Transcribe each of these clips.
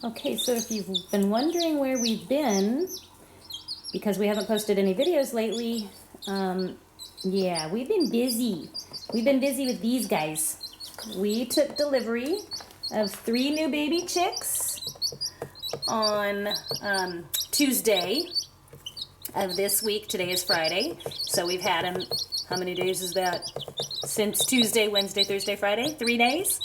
Okay, so if you've been wondering where we've been, because we haven't posted any videos lately, yeah, we've been busy. We've been busy with these guys. We took delivery of 3 new baby chicks on Tuesday of this week. Today is Friday, so we've had them, how many days is that? Since Tuesday, Wednesday, Thursday, Friday? 3 days?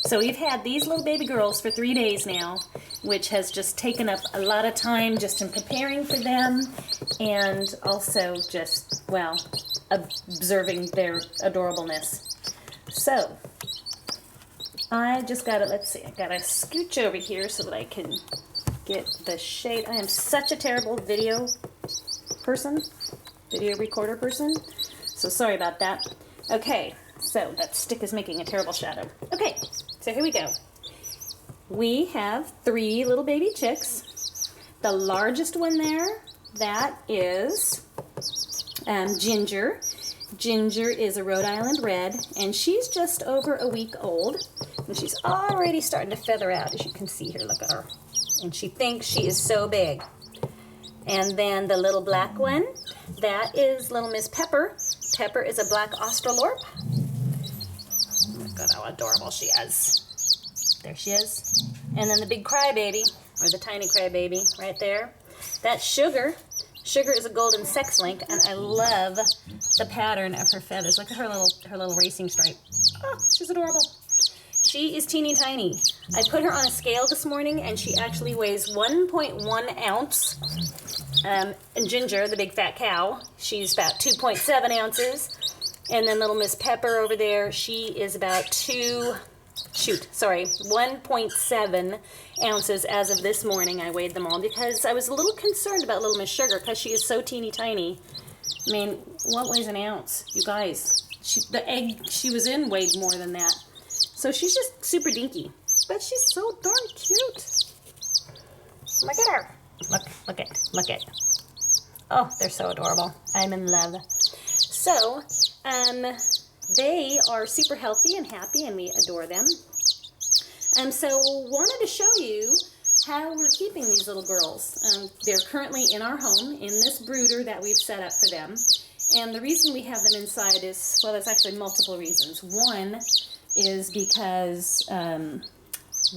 So we've had these little baby girls for 3 days now, which has just taken up a lot of time just in preparing for them and also just, well, observing their adorableness. So, I just gotta, let's see, I gotta scooch over here so that I can get the shade. I am such a terrible video recorder person, so sorry about that. Okay, so that stick is making a terrible shadow. Okay, so here we go. We have 3 little baby chicks. The largest one there, that is Ginger. Ginger is a Rhode Island Red, and she's just over a week old, and she's already starting to feather out, as you can see here. Look at her. And she thinks she is so big. And then the little black one, that is little Miss Pepper. Pepper is a black Australorp. Look at how adorable she is. There she is. And then the big crybaby, or the tiny crybaby, right there. That's Sugar. Sugar is a golden sex link, and I love the pattern of her feathers. Look at her little racing stripe. Oh, she's adorable. She is teeny tiny. I put her on a scale this morning, and she actually weighs 1.1 ounce. And Ginger, the big fat cow, she's about 2.7 ounces. And then little Miss Pepper over there, she is about 1.7 ounces as of this morning. I weighed them all because I was a little concerned about little Miss Sugar because she is so teeny tiny. I mean, what weighs an ounce? You guys, the egg she was in weighed more than that. So she's just super dinky, but she's so darn cute. Look at her. Look it. Oh, they're so adorable. I'm in love. So, they are super healthy and happy, and we adore them. So wanted to show you how we're keeping these little girls. They're currently in our home, in this brooder that we've set up for them. And the reason we have them inside is, well, there's actually multiple reasons. One is because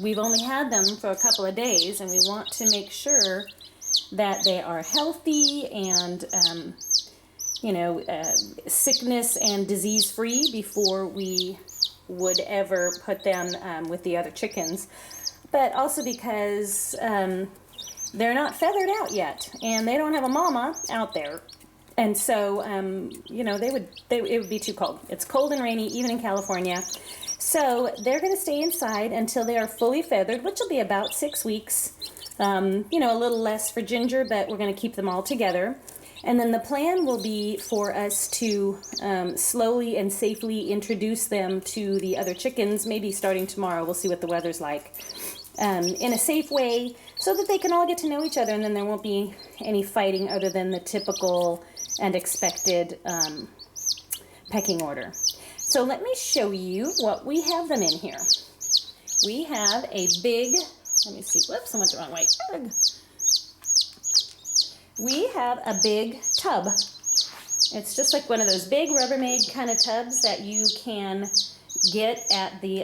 we've only had them for a couple of days, and we want to make sure that they are healthy and, sickness and disease-free before we would ever put them with the other chickens. But also because they're not feathered out yet, and they don't have a mama out there. And so, it would be too cold. It's cold and rainy, even in California. So they're going to stay inside until they are fully feathered, which will be about 6 weeks. A little less for Ginger, but we're going to keep them all together. And then the plan will be for us to slowly and safely introduce them to the other chickens, maybe starting tomorrow. We'll see what the weather's like. In a safe way, so that they can all get to know each other, and then there won't be any fighting other than the typical and expected pecking order. So let me show you what we have them in here. We have a big, let me see, whoops, I went the wrong way. Ugh. We have a big tub. It's just like one of those big Rubbermaid kind of tubs that you can get at the,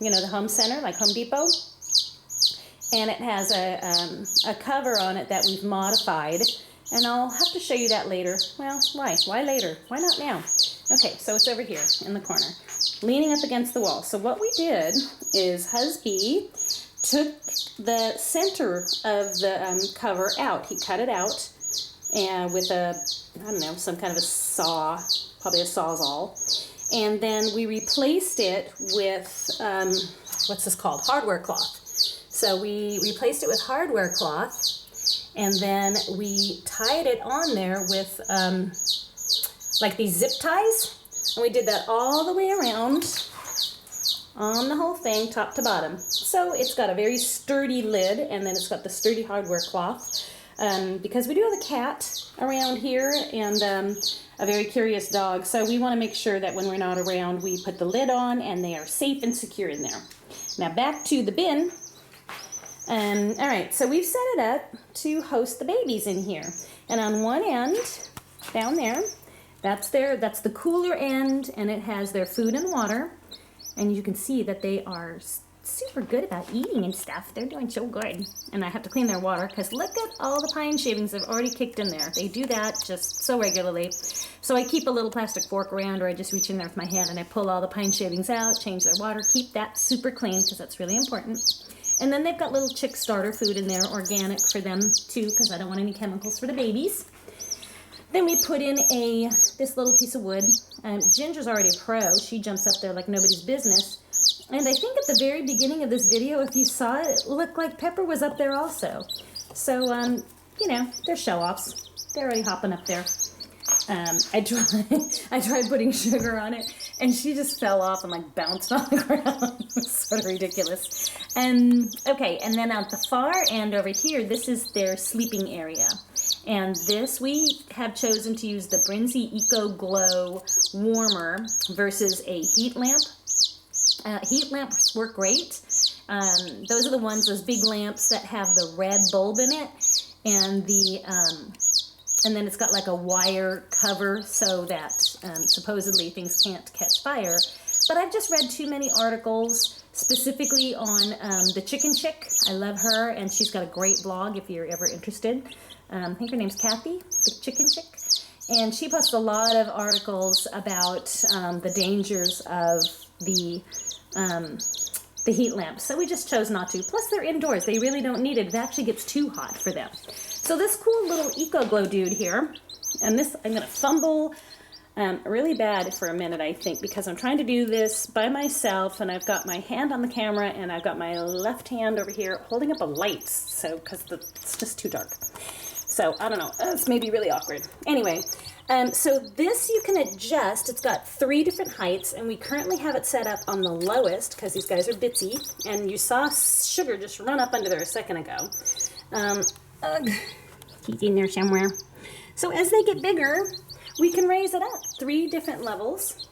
the home center, like Home Depot. And it has a cover on it that we've modified. And I'll have to show you that later. Well, why? Why later? Why not now? Okay, so it's over here in the corner, leaning up against the wall. So what we did is Husby took the center of the cover out. He cut it out and with some kind of a saw, probably a Sawzall. And then we replaced it with, what's this called? Hardware cloth. So we replaced it with hardware cloth, and then we tied it on there with like these zip ties. And we did that all the way around on the whole thing, top to bottom. So it's got a very sturdy lid, and then it's got the sturdy hardware cloth. Because we do have a cat around here and a very curious dog, so we want to make sure that when we're not around, we put the lid on and they are safe and secure in there. Now back to the bin. All right, so we've set it up to host the babies in here. And on one end, down there, that's the cooler end, and it has their food and water. And you can see that they are super good about eating and stuff. They're doing so good. And I have to clean their water because look at all the pine shavings that have already kicked in there. They do that just so regularly. So I keep a little plastic fork around, or I just reach in there with my hand and I pull all the pine shavings out, change their water, keep that super clean because that's really important. And then they've got little chick starter food in there, organic for them too, because I don't want any chemicals for the babies. Then we put in this little piece of wood. Ginger's already a pro. She jumps up there like nobody's business. And I think at the very beginning of this video, if you saw it, it looked like Pepper was up there also. So, you know, they're show-offs. They're already hopping up there. I tried putting sugar on it, and she just fell off and like bounced on the ground. It was sort of ridiculous. Okay, and then at the far end over here, this is their sleeping area. And this, we have chosen to use the Brinzy Eco Glow warmer versus a heat lamp. Heat lamps work great. Those are the ones, those big lamps that have the red bulb in it, and then it's got like a wire cover so that supposedly things can't catch fire. But I've just read too many articles specifically on the chicken chick. I love her, and she's got a great blog if you're ever interested. I think her name's Kathy, the chicken chick. And she posts a lot of articles about the dangers of the heat lamps. So we just chose not to. Plus they're indoors. They really don't need it. It actually gets too hot for them. So this cool little Eco Glow dude here, and this I'm going to fumble really bad for a minute, I think, because I'm trying to do this by myself, and I've got my hand on the camera, and I've got my left hand over here holding up a light, so because it's just too dark. So I don't know. It's maybe really awkward. Anyway, so this you can adjust. It's got 3 different heights, and we currently have it set up on the lowest because these guys are bitsy, and you saw Sugar just run up under there a second ago. He's in there somewhere. So as they get bigger, we can raise it up 3 different levels.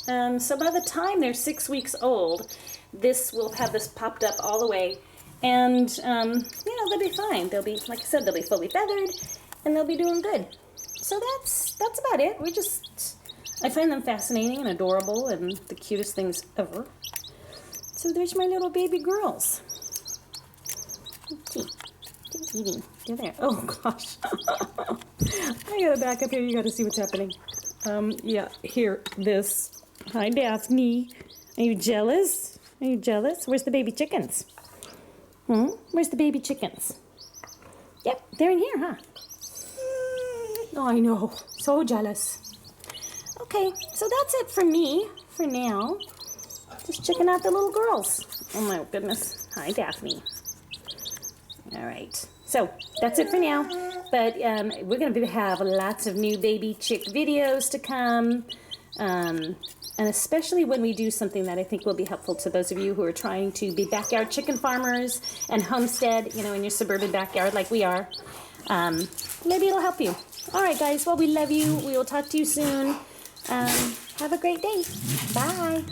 So by the time they're 6 weeks old, this will have this popped up all the way, and you know, they'll be fine. They'll be, like I said, they'll be fully feathered, and they'll be doing good. So that's about it. I find them fascinating and adorable and the cutest things ever. So there's my little baby girls. Let's see. They're eating. They're there. Oh gosh. I gotta back up here. You gotta see what's happening. Yeah, here, this. Hi, Daphne. Are you jealous? Are you jealous? Where's the baby chickens? Where's the baby chickens? Yep, they're in here, huh? Oh, I know. So jealous. Okay, so that's it for me for now. Just checking out the little girls. Oh my goodness. Hi, Daphne. All right. So that's it for now. But we're going to have lots of new baby chick videos to come. And especially when we do something that I think will be helpful to those of you who are trying to be backyard chicken farmers and homestead, you know, in your suburban backyard like we are. Maybe it'll help you. All right, guys. Well, we love you. We will talk to you soon. Have a great day. Bye.